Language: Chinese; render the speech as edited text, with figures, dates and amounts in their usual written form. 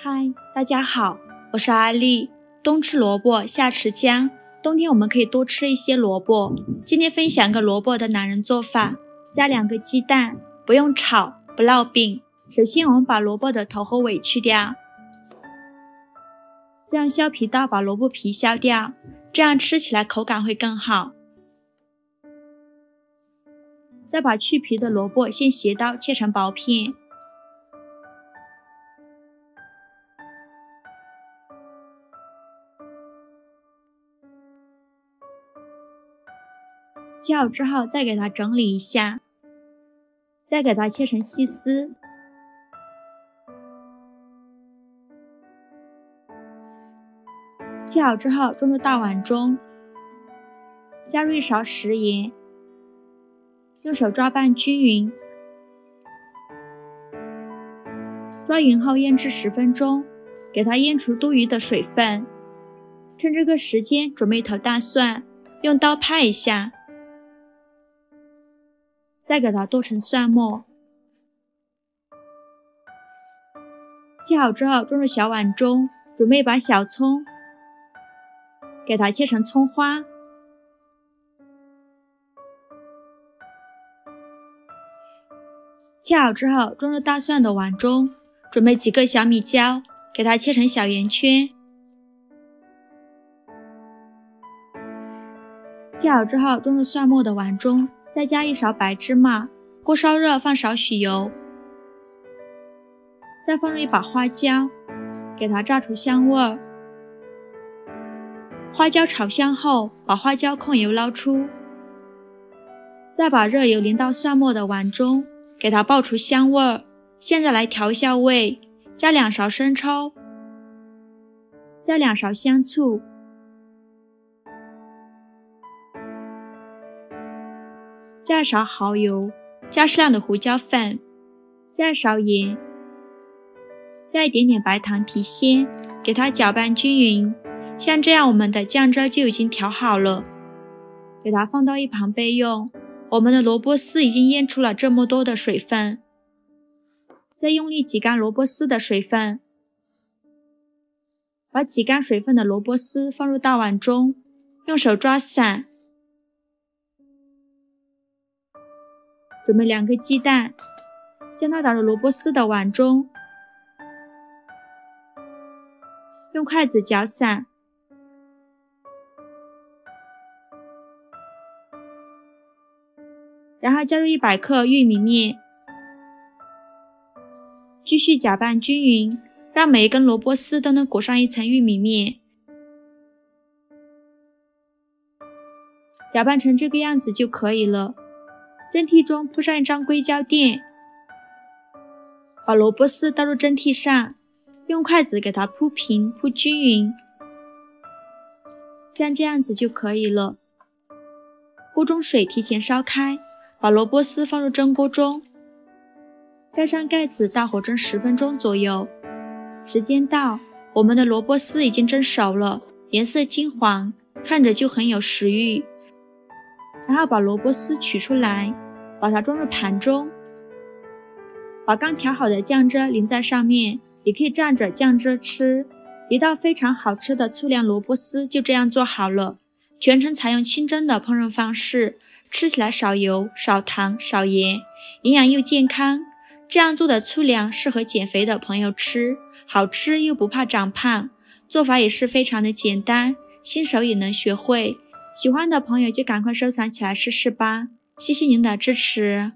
嗨，大家好，我是阿丽。冬吃萝卜，夏吃姜。冬天我们可以多吃一些萝卜。今天分享个萝卜的懒人做法，加2个鸡蛋，不用炒，不烙饼。首先我们把萝卜的头和尾去掉，再用削皮刀把萝卜皮削掉，这样吃起来口感会更好。再把去皮的萝卜先斜刀切成薄片，切好之后再给它整理一下，再给它切成细丝。切好之后装入大碗中，加入1勺食盐，用手抓拌均匀。抓匀后腌制10分钟，给它腌除多余的水分。趁这个时间准备一头大蒜，用刀拍一下，再给它剁成蒜末。切好之后装入小碗中，准备把小葱给它切成葱花。切好之后装入大蒜的碗中，准备几个小米椒，给它切成小圆圈。切好之后装入蒜末的碗中，再加1勺白芝麻，锅烧热放少许油，再放入1把花椒，给它炸出香味儿。花椒炒香后，把花椒控油捞出，再把热油淋到蒜末的碗中，给它爆出香味儿。现在来调一下味，加2勺生抽，加2勺香醋，加1勺蚝油，加适量的胡椒粉，加1勺盐，加一点点白糖提鲜，给它搅拌均匀。像这样我们的酱汁就已经调好了，给它放到一旁备用。我们的萝卜丝已经腌出了这么多的水分，再用力挤干萝卜丝的水分，把挤干水分的萝卜丝放入大碗中，用手抓散。准备2个鸡蛋，将它打入萝卜丝的碗中，用筷子搅散。然后加入100克玉米面，继续搅拌均匀，让每一根萝卜丝都能裹上一层玉米面。搅拌成这个样子就可以了。蒸屉中铺上1张硅胶垫，把萝卜丝倒入蒸屉上，用筷子给它铺平铺均匀，像这样子就可以了。锅中水提前烧开，把萝卜丝放入蒸锅中，盖上盖子，大火蒸10分钟左右。时间到，我们的萝卜丝已经蒸熟了，颜色金黄，看着就很有食欲。然后把萝卜丝取出来，把它装入盘中，把刚调好的酱汁淋在上面，也可以蘸着酱汁吃。一道非常好吃的醋凉萝卜丝就这样做好了。全程采用清蒸的烹饪方式，吃起来少油、少糖、少盐，营养又健康。这样做的粗粮适合减肥的朋友吃，好吃又不怕长胖。做法也是非常的简单，新手也能学会。喜欢的朋友就赶快收藏起来试试吧。谢谢您的支持。